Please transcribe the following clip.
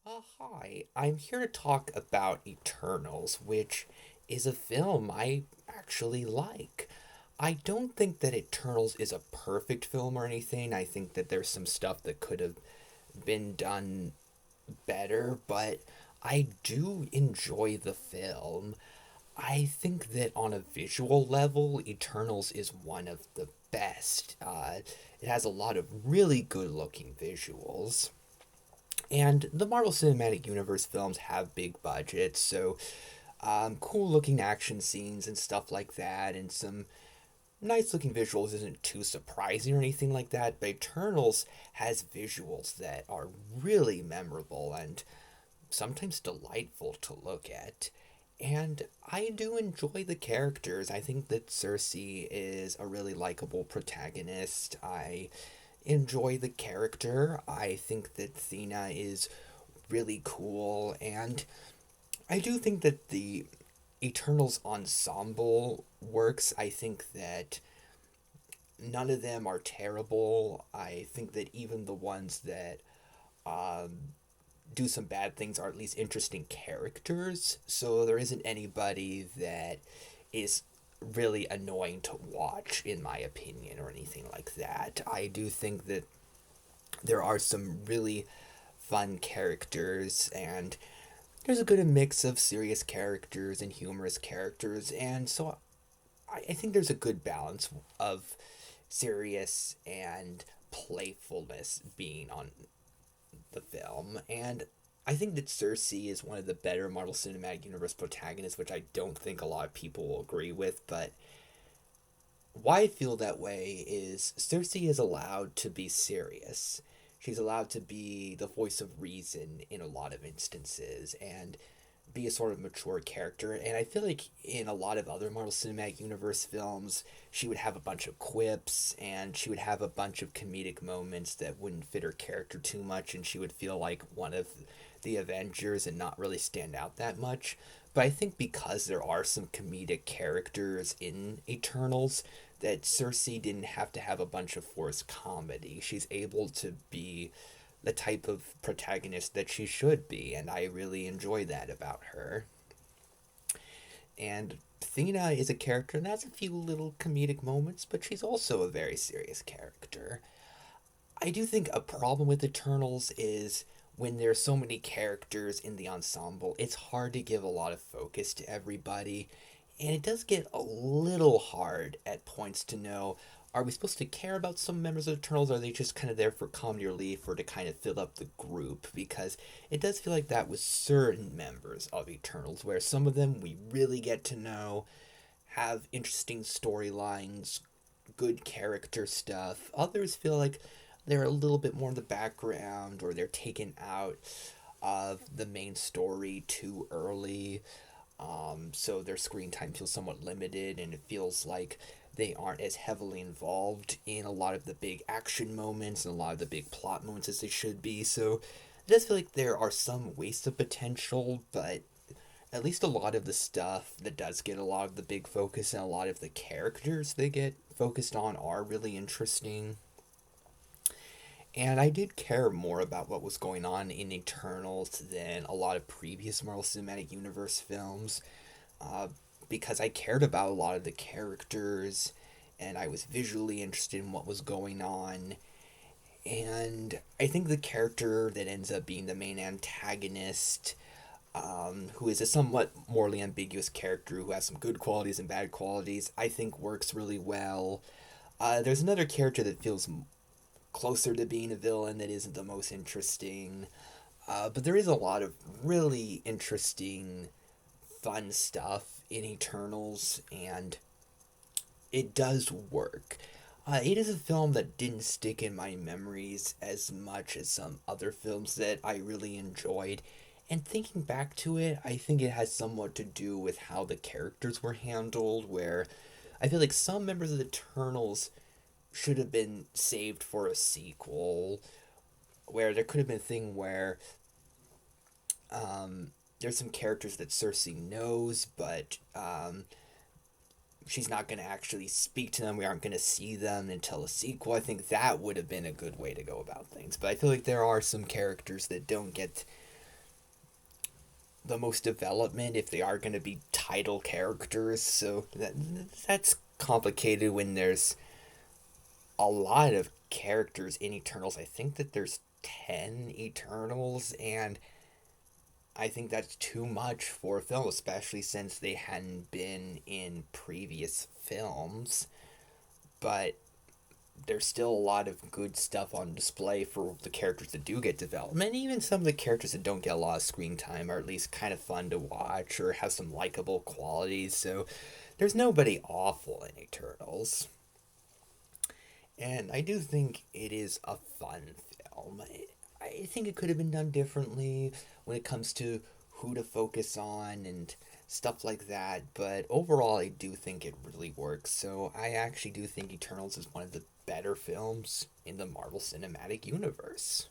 Hi, I'm here to talk about Eternals, which is a film I actually like. I don't think that Eternals is a perfect film or anything. I think that there's some stuff that could have been done better, but I do enjoy the film. I think that on a visual level, Eternals is one of the best. It has a lot of really good looking visuals. And the Marvel Cinematic Universe films have big budgets, so cool looking action scenes and stuff like that, and some nice looking visuals isn't too surprising or anything like that. But Eternals has visuals that are really memorable and sometimes delightful to look at. And I do enjoy the characters. I think that Cersei is a really likable protagonist. I enjoy the character. I think that Thena is really cool, and I do think that the Eternals ensemble works. I think that none of them are terrible. I think that even the ones that do some bad things are at least interesting characters. So there isn't anybody that is really annoying to watch, in my opinion, or anything like that. I do think that there are some really fun characters, and there's a good mix of serious characters and humorous characters, and so I think there's a good balance of serious and playfulness being on the film. And I think that Cersei is one of the better Marvel Cinematic Universe protagonists, which I don't think a lot of people will agree with. But why I feel that way is Cersei is allowed to be serious. She's allowed to be the voice of reason in a lot of instances and be a sort of mature character. And I feel like in a lot of other Marvel Cinematic Universe films, she would have a bunch of quips and she would have a bunch of comedic moments that wouldn't fit her character too much, and she would feel like one of the Avengers and not really stand out that much. But I think because there are some comedic characters in Eternals, that Cersei didn't have to have a bunch of forced comedy. She's able to be the type of protagonist that she should be, and I really enjoy that about her. And Thena is a character that has a few little comedic moments, but she's also a very serious character. I do think a problem with Eternals is when there's so many characters in the ensemble, it's hard to give a lot of focus to everybody. And it does get a little hard at points to know, are we supposed to care about some members of Eternals, or are they just kind of there for comedy relief or to kind of fill up the group? Because it does feel like that with certain members of Eternals, where some of them we really get to know, have interesting storylines, good character stuff. Others feel like they're a little bit more in the background, or they're taken out of the main story too early. So their screen time feels somewhat limited, and it feels like they aren't as heavily involved in a lot of the big action moments and a lot of the big plot moments as they should be. So it does feel like there are some wastes of potential, but at least a lot of the stuff that does get a lot of the big focus and a lot of the characters they get focused on are really interesting. And I did care more about what was going on in Eternals than a lot of previous Marvel Cinematic Universe films, uh, because I cared about a lot of the characters and I was visually interested in what was going on. And I think the character that ends up being the main antagonist, who is a somewhat morally ambiguous character who has some good qualities and bad qualities, I think works really well. There's another character that feels closer to being a villain that isn't the most interesting. But there is a lot of really interesting, fun stuff in Eternals, and it does work. It is a film that didn't stick in my memories as much as some other films that I really enjoyed. And thinking back to it, I think it has somewhat to do with how the characters were handled, where I feel like some members of the Eternals should have been saved for a sequel, where there could have been a thing where there's some characters that Cersei knows, but she's not going to actually speak to them. We aren't going to see them until a sequel. I think that would have been a good way to go about things. But I feel like there are some characters that don't get the most development if they are going to be title characters. So that's complicated when there's a lot of characters in Eternals. I think that there's 10 Eternals, and I think that's too much for a film, especially since they hadn't been in previous films. But there's still a lot of good stuff on display for the characters that do get development. Even some of the characters that don't get a lot of screen time are at least kind of fun to watch or have some likable qualities. So there's nobody awful in Eternals. And I do think it is a fun film. I think it could have been done differently when it comes to who to focus on and stuff like that. But overall, I do think it really works. So I actually do think Eternals is one of the better films in the Marvel Cinematic Universe.